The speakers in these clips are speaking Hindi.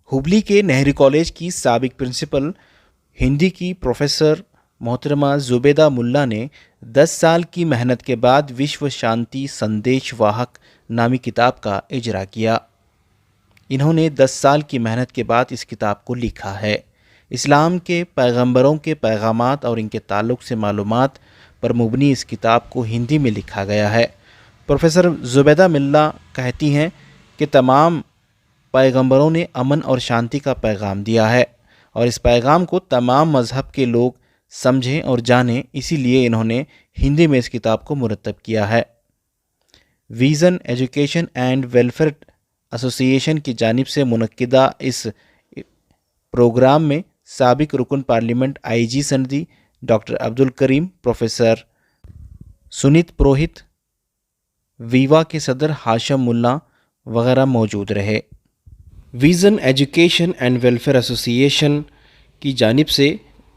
हुबली के नेहरू कॉलेज की साबिक प्रिंसिपल हिंदी की प्रोफेसर मोहतरमा जुबैदा मुल्ला ने 10 साल की मेहनत के बाद विश्व शांति संदेश वाहक नामी किताब का इजरा किया। इन्होंने 10 साल की मेहनत के बाद इस किताब को लिखा है। इस्लाम के पैगंबरों के पैगामात और इनके ताल्लुक़ से मालूमात पर मुबनी इस किताब को हिंदी में लिखा गया है। प्रोफेसर जुबैदा मुल्ला कहती हैं कि तमाम पैगंबरों ने अमन और शांति का पैगाम दिया है और इस पैगाम को तमाम मज़हब के लोग समझें और जानें, इसीलिए इन्होंने हिंदी में इस किताब को मुरतब किया है। Vision education and welfare association की जानिब से मुनक्किदा इस प्रोग्राम में साबिक रुकन पार्लियामेंट आईजी सनदी डॉक्टर अब्दुल करीम, प्रोफेसर सुनीत पुरोहित, वीवा के सदर हाशम मुल्ला वगैरह मौजूद रहे। Vision education and welfare association की जानिब से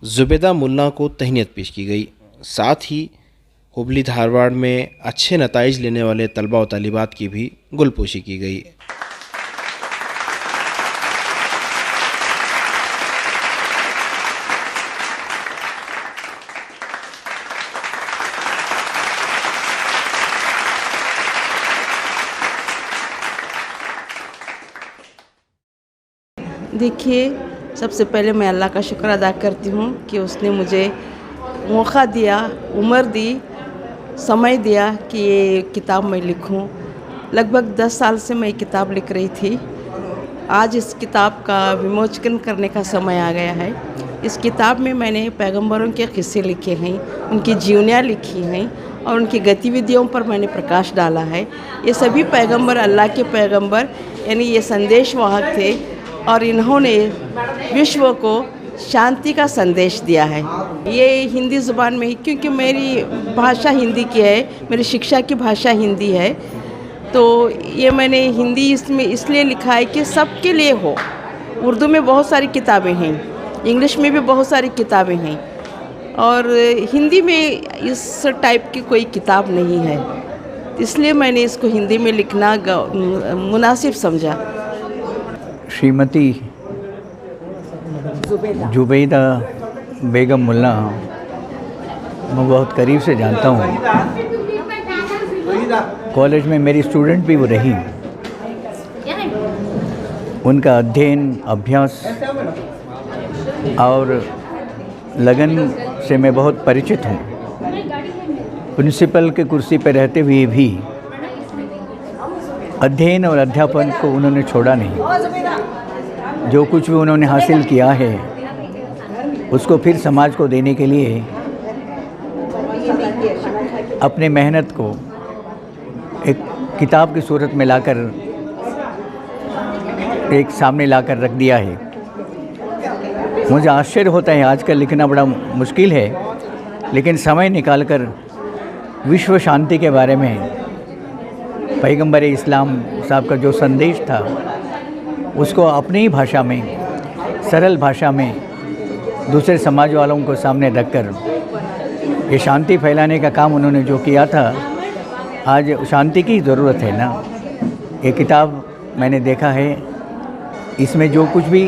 जुबैदा मुल्ला को तहनीत पेश की गई। साथ ही हुबली धारवाड़ में अच्छे नताइज लेने वाले तलबा व तालिबात की भी गुलपोशी की गई। देखिए, सबसे पहले मैं अल्लाह का शुक्र अदा करती हूँ कि उसने मुझे मौका दिया, उम्र दी, समय दिया कि ये किताब मैं लिखूँ। लगभग 10 साल से मैं ये किताब लिख रही थी। आज इस किताब का विमोचन करने का समय आ गया है। इस किताब में मैंने पैगंबरों के क़िस्से लिखे हैं, उनकी जीवनियाँ लिखी हैं और उनकी गतिविधियों पर मैंने प्रकाश डाला है। ये सभी पैगंबर अल्लाह के पैगंबर यानी ये संदेश वाहक थे और इन्होंने विश्व को शांति का संदेश दिया है। ये हिंदी ज़ुबान में ही, क्योंकि मेरी भाषा हिंदी की है, मेरी शिक्षा की भाषा हिंदी है, तो ये मैंने हिंदी इसमें इसलिए लिखा है कि सबके लिए हो। उर्दू में बहुत सारी किताबें हैं, इंग्लिश में भी बहुत सारी किताबें हैं और हिंदी में इस टाइप की कोई किताब नहीं है, इसलिए मैंने इसको हिंदी में लिखना मुनासिब समझा। श्रीमती जुबैदा बेगम मुल्ला मैं बहुत करीब से जानता हूँ। कॉलेज में मेरी स्टूडेंट भी वो रही। उनका अध्ययन, अभ्यास और लगन से मैं बहुत परिचित हूँ। प्रिंसिपल के कुर्सी पर रहते हुए भी अध्ययन और अध्यापन को उन्होंने छोड़ा नहीं। जो कुछ भी उन्होंने हासिल किया है उसको फिर समाज को देने के लिए अपने मेहनत को एक किताब की सूरत में लाकर एक सामने लाकर रख दिया है। मुझे आश्चर्य होता है, आजकल लिखना बड़ा मुश्किल है, लेकिन समय निकालकर विश्व शांति के बारे में पैगंबर इस्लाम साहब का जो संदेश था उसको अपनी ही भाषा में, सरल भाषा में दूसरे समाज वालों को सामने रखकर ये शांति फैलाने का काम उन्होंने जो किया था, आज शांति की ज़रूरत है ना। ये किताब मैंने देखा है, इसमें जो कुछ भी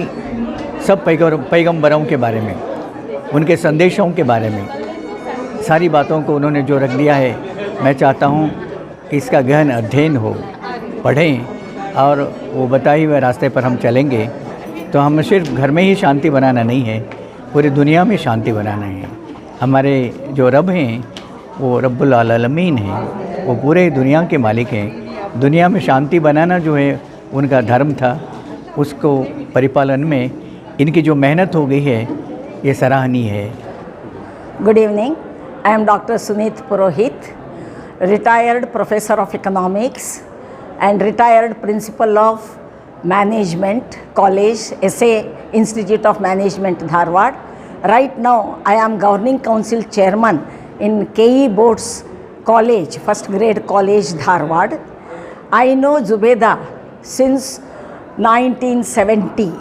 सब पैगंबरों के बारे में, उनके संदेशों के बारे में सारी बातों को उन्होंने जो रख दिया है। मैं चाहता हूँ कि इसका गहन अध्ययन हो, पढ़ें और वो बताए हुए रास्ते पर हम चलेंगे तो हमें सिर्फ घर में ही शांति बनाना नहीं है, पूरी दुनिया में शांति बनाना है। हमारे जो रब हैं वो रब्बुल आलमीन हैं, वो पूरे दुनिया के मालिक हैं। दुनिया में शांति बनाना जो है उनका धर्म था, उसको परिपालन में इनकी जो मेहनत हो गई है ये सराहनीय है। Good evening. I am Dr. Sunit Purohit, retired professor of economics and retired principal of management college, SA Institute of Management, Dharwad. Right now, I am governing council chairman in KE Boards College, first grade college, Dharwad. I know Zubeda since 1970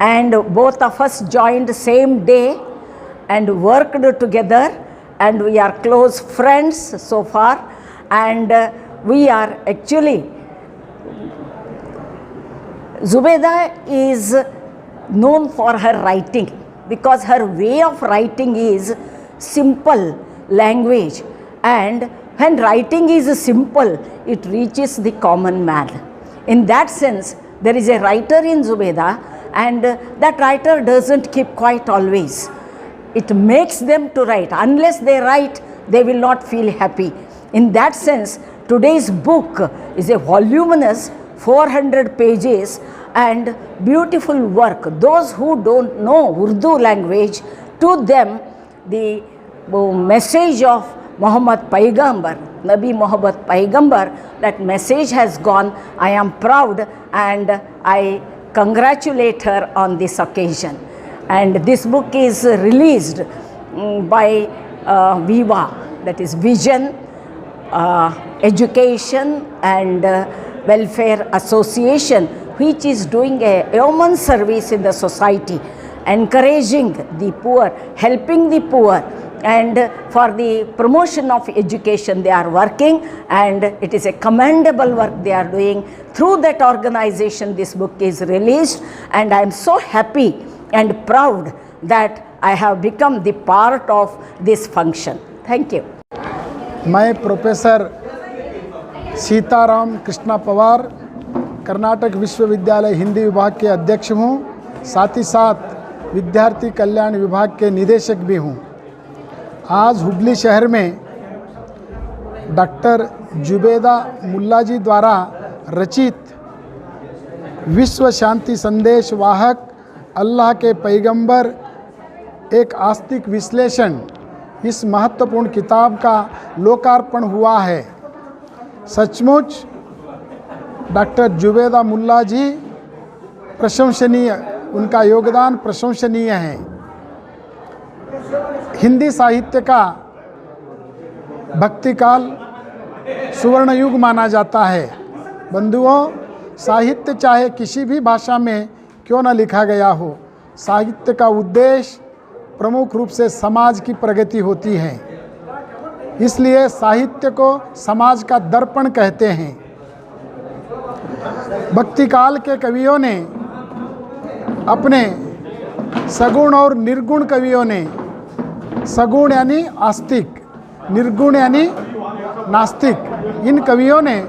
and both of us joined same day and worked together, and we are close friends so far, and we are actually Zubeda is known for her writing because her way of writing is simple language, and when writing is simple, it reaches the common man. In that sense, there is a writer in Zubeda, and that writer doesn't keep quiet always. It makes them to write. Unless they write, they will not feel happy. In that sense, today's book is a voluminous 400 pages and beautiful work. Those who don't know Urdu language, to them the message of Muhammad Paigambar, Nabi Muhammad Paigambar, that message has gone. I am proud and I congratulate her on this occasion. And this book is released by VIVA, that is Vision, Education and Welfare Association, which is doing a yeoman service in the society, encouraging the poor, helping the poor, and for the promotion of education they are working, and it is a commendable work they are doing. Through that organization this book is released, and I am so happy and proud that I have become the part of this function. Thank you. मैं प्रोफेसर सीताराम कृष्णा पवार कर्नाटक विश्वविद्यालय हिंदी विभाग के अध्यक्ष हूँ, साथ ही साथ विद्यार्थी कल्याण विभाग के निदेशक भी हूँ। आज हुबली शहर में डॉक्टर जुबेदा मुल्ला जी द्वारा रचित विश्व शांति संदेश वाहक अल्लाह के पैगंबर एक आस्तिक विश्लेषण, इस महत्वपूर्ण किताब का लोकार्पण हुआ है। सचमुच डॉक्टर जुबेदा मुल्ला जी प्रशंसनीय, उनका योगदान प्रशंसनीय है। हिंदी साहित्य का भक्तिकाल सुवर्ण युग माना जाता है। बंधुओं, साहित्य चाहे किसी भी भाषा में क्यों न लिखा गया हो, साहित्य का उद्देश्य प्रमुख रूप से समाज की प्रगति होती है। इसलिए साहित्य को समाज का दर्पण कहते हैं। भक्तिकाल के कवियों ने अपने सगुण और निर्गुण कवियों ने, सगुण यानी आस्तिक, निर्गुण यानी नास्तिक, इन कवियों ने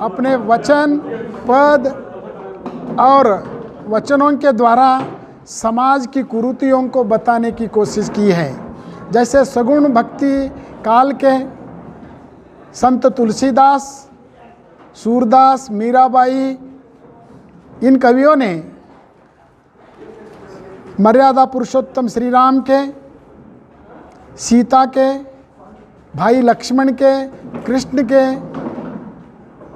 अपने वचन, पद और वचनों के द्वारा समाज की कुरीतियों को बताने की कोशिश की है। जैसे सगुण भक्ति काल के संत तुलसीदास, सूरदास, मीराबाई, इन कवियों ने मर्यादा पुरुषोत्तम श्री राम के, सीता के, भाई लक्ष्मण के, कृष्ण के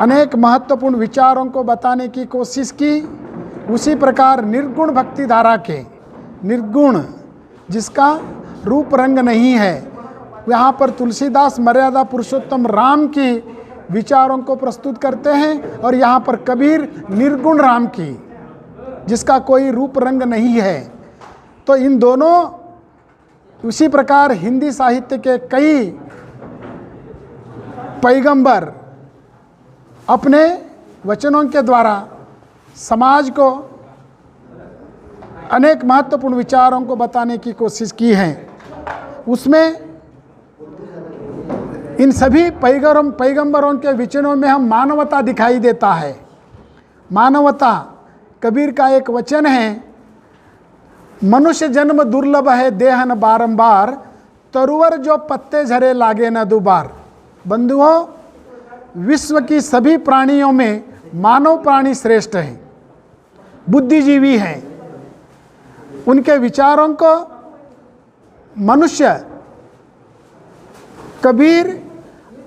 अनेक महत्वपूर्ण विचारों को बताने की कोशिश की। उसी प्रकार निर्गुण भक्ति धारा के, निर्गुण जिसका रूप रंग नहीं है, यहाँ पर तुलसीदास मर्यादा पुरुषोत्तम राम की विचारों को प्रस्तुत करते हैं, और यहाँ पर कबीर निर्गुण राम की, जिसका कोई रूप रंग नहीं है। तो इन दोनों, उसी प्रकार हिंदी साहित्य के कई पैगंबर अपने वचनों के द्वारा समाज को अनेक महत्वपूर्ण विचारों को बताने की कोशिश की है। उसमें इन सभी पैगंबरों के वचनों में हम मानवता दिखाई देता है। मानवता, कबीर का एक वचन है, मनुष्य जन्म दुर्लभ है देहन बारंबार, तरुवर जो पत्ते झरे लागे न दुबार। बंधुओं, विश्व की सभी प्राणियों में मानव प्राणी श्रेष्ठ है, बुद्धिजीवी हैं। उनके विचारों को मनुष्य, कबीर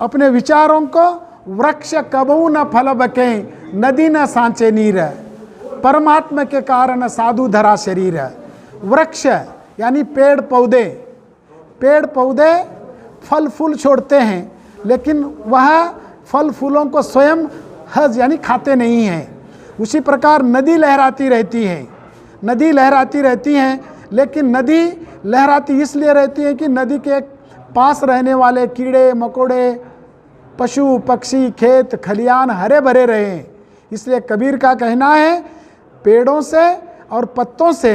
अपने विचारों को वृक्ष कबहू न फल बके, नदी न सांचे नीर, परमात्मा के कारण साधु धरा शरीर। वृक्ष यानी पेड़ पौधे, पेड़ पौधे फल फूल छोड़ते हैं, लेकिन वह फल फूलों को स्वयं हज यानी खाते नहीं हैं। उसी प्रकार नदी लहराती रहती है, नदी लहराती रहती हैं, लेकिन नदी लहराती इसलिए रहती है कि नदी के पास रहने वाले कीड़े मकोड़े, पशु पक्षी, खेत खलियान हरे भरे रहें। इसलिए कबीर का कहना है, पेड़ों से और पत्तों से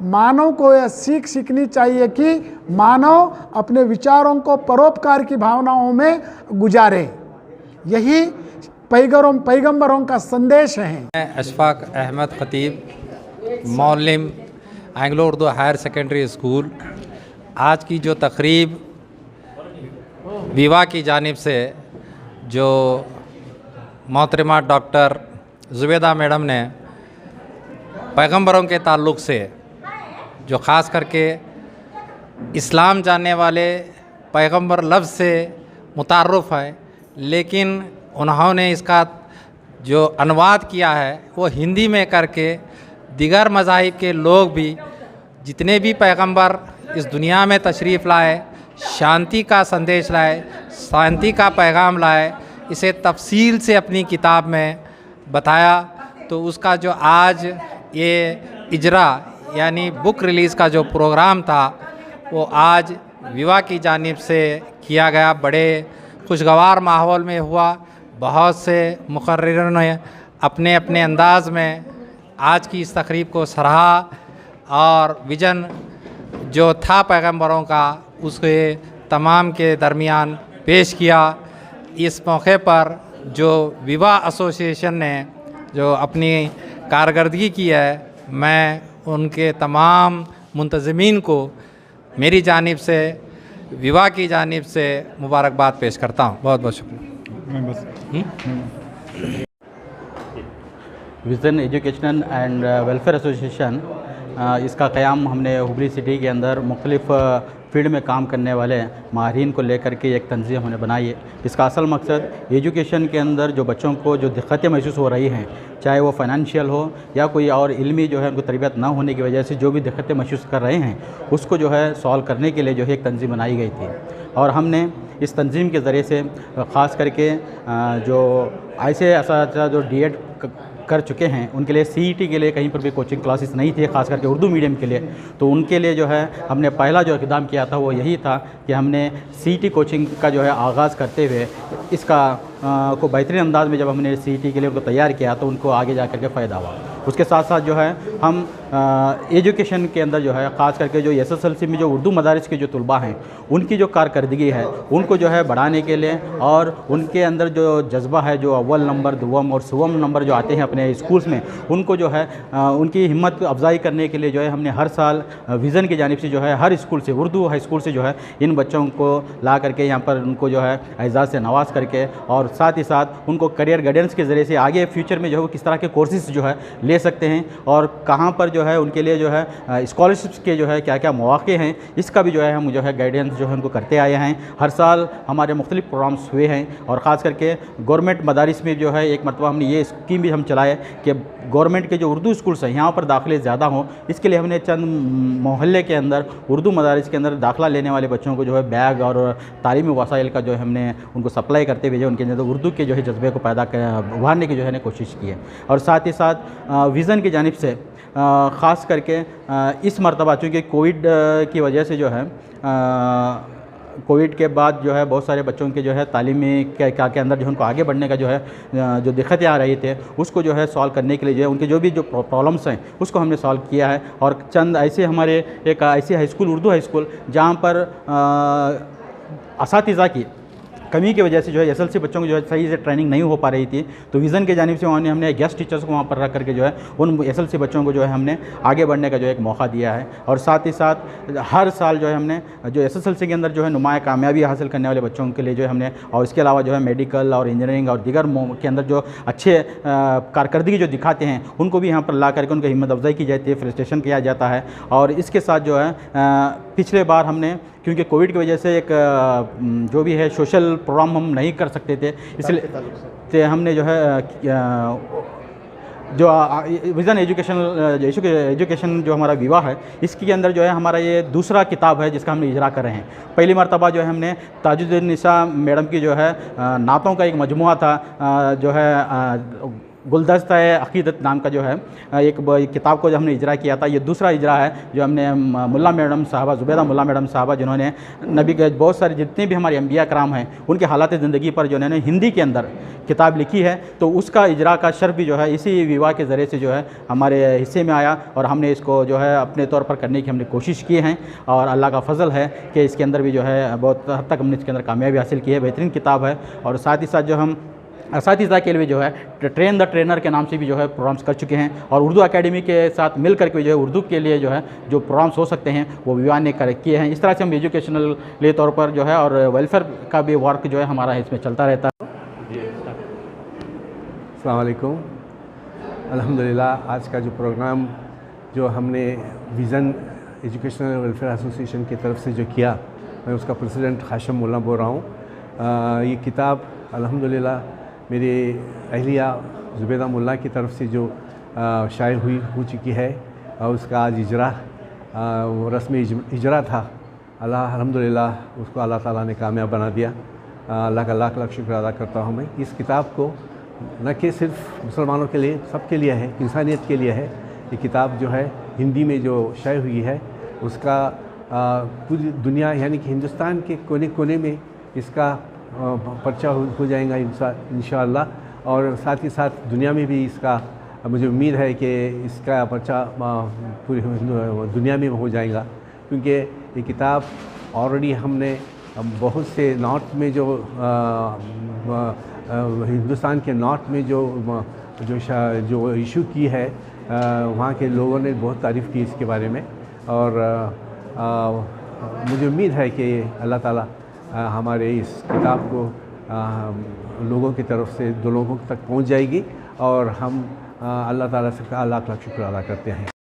मानव को यह सीख सीखनी चाहिए कि मानव अपने विचारों को परोपकार की भावनाओं में गुजारे। यही पैगंबरों का संदेश है। मैं अशफाक अहमद ख़तीब, मौलिम, Anglo Urdu higher secondary school. आज की जो तकरीब विवा की जानिब से जो मोहतरमा डॉक्टर ज़ुबैदा मैडम ने पैगंबरों के ताल्लुक़ से, जो ख़ास करके इस्लाम जानने वाले पैगंबर लफ्ज़ से मुतार्रुफ़ है, लेकिन उन्होंने इसका जो अनुवाद किया है वो हिंदी में करके दिगर मज़ाहिब के लोग भी, जितने भी पैगंबर इस दुनिया में तशरीफ़ लाए, शांति का संदेश लाए, शांति का पैगाम लाए, इसे तफसील से अपनी किताब में बताया। तो उसका जो आज ये इजरा यानी बुक रिलीज़ का जो प्रोग्राम था वो आज विवा की जानिब से किया गया। बड़े खुशगवार माहौल में हुआ। बहुत से मुकर्रिरों ने अपने अपने अंदाज में आज की इस तकरीब को सराहा और विज़न जो था पैगंबरों का उसके तमाम के दरमियान पेश किया। इस मौके पर जो विवाह एसोसिएशन ने जो अपनी कारकर्दगी की है, मैं उनके तमाम मुंतज़मीन को मेरी जानिब से, विवाह की जानिब से मुबारकबाद पेश करता हूँ। बहुत बहुत शुक्रिया। Vision education and welfare association, इसका क़याम हमने हुबली सिटी के अंदर मुख्तलिफ़ फील्ड में काम करने वाले माहिरीन को लेकर के एक तंजीम हमने बनाई है। इसका असल मकसद एजुकेशन के अंदर जो बच्चों को जो दिक्कतें महसूस हो रही हैं, चाहे वो फाइनेंशियल हो या कोई और इल्मी जो है उनको तरबियत ना होने की वजह से जो भी दिक्कतें महसूस कर रहे हैं, उसको जो है सॉल्व करने के लिए जो है एक तंजीम बनाई गई थी। और हमने इस तंजीम के ज़रिए से ख़ास करके जो ऐसे असातिज़ा जो डीएड कर चुके हैं उनके लिए सीईटी के लिए कहीं पर भी कोचिंग क्लासेस नहीं थी, ख़ास करके उर्दू मीडियम के लिए। तो उनके लिए जो है हमने पहला जो इक़दाम किया था वो यही था कि हमने सीईटी कोचिंग का जो है आगाज़ करते हुए इसका को बेहतरीन अंदाज में जब हमने सीईटी के लिए उनको तैयार किया तो उनको आगे जा कर के फ़ायदा हुआ। उसके साथ साथ जो है हम एजुकेशन के अंदर जो है ख़ास करके जो एसएसएलसी में जो उर्दू मदारिस के जो तलबा हैं उनकी जो कारकर्दगी है उनको जो है बढ़ाने के लिए और उनके अंदर जो जज्बा है, जो अव्वल नंबर, दुवम और सुवम नंबर जो आते हैं अपने स्कूल्स में, उनको जो है उनकी हिम्मत अफजाई करने के लिए जो है हमने हर साल विज़न की जानिब से जो है हर स्कूल से, उर्दू हाई स्कूल से जो है इन बच्चों को ला करके यहाँ पर उनको जो है एजाज़ से नवाज करके और साथ ही साथ उनको करियर गाइडेंस के ज़रिए से आगे फ्यूचर में जो है किस तरह के कोर्सेज जो है ले सकते हैं और कहाँ पर जो है उनके लिए जो है स्कॉलरशिप्स के जो है क्या क्या मौक़े हैं, इसका भी जो है हम जो है गाइडेंस जो है उनको करते आए हैं। हर साल हमारे मुख्तलिफ प्रोग्राम्स हुए हैं और ख़ास करके गवर्नमेंट मदारिस में जो है एक मरतबा हमने ये स्कीम भी हम चलाए कि गवर्नमेंट के जो उर्दू स्कूल्स हैं यहाँ पर दाखिले ज़्यादा हों, इसके लिए हमने चंद मोहल्ले के अंदर उर्दू मदारिस के अंदर दाखिला लेने वाले बच्चों को जो है बैग और तालीमी वसाइल का जो है हमने उनको सप्लाई करते हुए जो उनके अंदर उर्दू के जो है जज्बे को पैदा उभारने की जो है कोशिश की है। और साथ ही साथ विज़न की जानिब से ख़ास करके इस मरतबा चूँकि कोविड की वजह से जो है कोविड के बाद जो है बहुत सारे बच्चों के जो है तालीमी के अंदर जो उनको आगे बढ़ने का जो है जो दिक्कतें आ रही थे उसको जो है सॉल्व करने के लिए जो है उनके जो भी जो प्रॉब्लम्स हैं उसको हमने सॉल्व किया है। और चंद ऐसे हमारे एक ऐसी high school, Urdu high school, जहाँ पर असातिज़ा की कमी की वजह से जो है एसएलसी बच्चों को जो है सही से ट्रेनिंग नहीं हो पा रही थी, तो विज़न के जानिब से हमने गेस्ट टीचर्स को वहाँ पर रख करके जो है उन एसएलसी बच्चों को जो है हमने आगे बढ़ने का जो एक मौका दिया है। और साथ ही साथ हर साल जो है हमने जो एसएसएलसी के अंदर जो है नुमाया कामयाबी हासिल करने वाले बच्चों के लिए जो है हमने, और इसके अलावा जो है मेडिकल और इंजीनियरिंग और दीगर के अंदर जो अच्छे कारकर्दगी जो दिखाते हैं उनको भी यहाँ पर ला करके उनकी हिम्मत अफजाई की जाती है, फेलिसिटेशन किया जाता है। और इसके साथ जो है पिछले बार हमने, क्योंकि कोविड की वजह से एक जो भी है सोशल प्रोग्राम हम नहीं कर सकते थे, इसलिए हमने जो है जो विज़न एजुकेशन जो हमारा विवाह है इसके अंदर जो है हमारा ये दूसरा किताब है जिसका हम इजरा कर रहे हैं। पहली मरतबा जो है हमने ताजुद्दीन निसा मैडम की जो है नातों का एक मजमुआ था जो है गुलदस्ता अक़ीदत नाम का जो है एक किताब को जो हमने इजरा किया था, ये दूसरा इजरा है जो हमने मुल्ला मैडम साहबा, ज़ुबैदा मुल्ला मैडम साहबा, जिन्होंने नबी के बहुत सारे जितने भी हमारे अंबिया कराम हैं उनके हालात ज़िंदगी पर जो उन्होंने हिंदी के अंदर किताब लिखी है, तो उसका इजरा का शर्फ भी जो है इसी विवाह के ज़रिए से जो है हमारे हिस्से में आया और हमने इसको जो है अपने तौर पर करने की हमने कोशिश की हैं और अल्लाह का फ़ज़ल है कि इसके अंदर भी जो है बहुत हद तक हमने इसके अंदर कामयाबी हासिल की है। बेहतरीन किताब है और साथ ही साथ जो हम असातिज़ा के लिए जो है ट्रेन द ट्रेनर के नाम से भी जो है प्रोग्राम्स कर चुके हैं और उर्दू एकेडमी के साथ मिल करके जो है उर्दू के लिए जो है जो प्रोग्राम्स हो सकते हैं वो विवाह ने किए हैं। इस तरह से हम एजुकेशनल ले तौर पर जो है और वेलफेयर का भी वर्क जो है हमारा इसमें चलता रहता है। अस्सलाम वालेकुम। अल्हम्दुलिल्लाह आज का जो प्रोग्राम जो हमने विज़न एजुकेशनल वेलफेयर एसोसिएशन की तरफ से जो किया, मैं उसका प्रेसिडेंट हाशिम मुल्ला बोल रहा हूँ। ये किताब अल्हम्दुलिल्लाह मेरे अहलिया ज़ुबैदा मुल्ला की तरफ से जो शाये हो चुकी है और उसका आज इजरा रस्म इजरा था। अल्हम्दुलिल्लाह उसको अल्लाह ताला ने कामयाब बना दिया। अल्लाह का लाख लाख शुक्र अदा करता हूँ मैं। इस किताब को न कि सिर्फ मुसलमानों के लिए, सबके लिए है, इंसानियत के लिए है। ये किताब जो है हिंदी में जो शाये हुई है उसका पूरी दुनिया यानी कि हिंदुस्तान के कोने कोने में इसका पर्चा हो जाएगा इंशाअल्लाह और साथ ही साथ दुनिया में भी इसका मुझे उम्मीद है कि इसका पर्चा पूरी दुनिया में हो जाएगा, क्योंकि ये किताब ऑलरेडी हमने बहुत से नॉर्थ में जो हिंदुस्तान के नॉर्थ में जो इशू की है वहाँ के लोगों ने बहुत तारीफ़ की इसके बारे में और मुझे उम्मीद है कि अल्लाह ताला हमारे इस किताब को लोगों की तरफ से लोगों तक पहुंच जाएगी और हम अल्लाह ताला से लाख लाख शुक्र अदा करते हैं।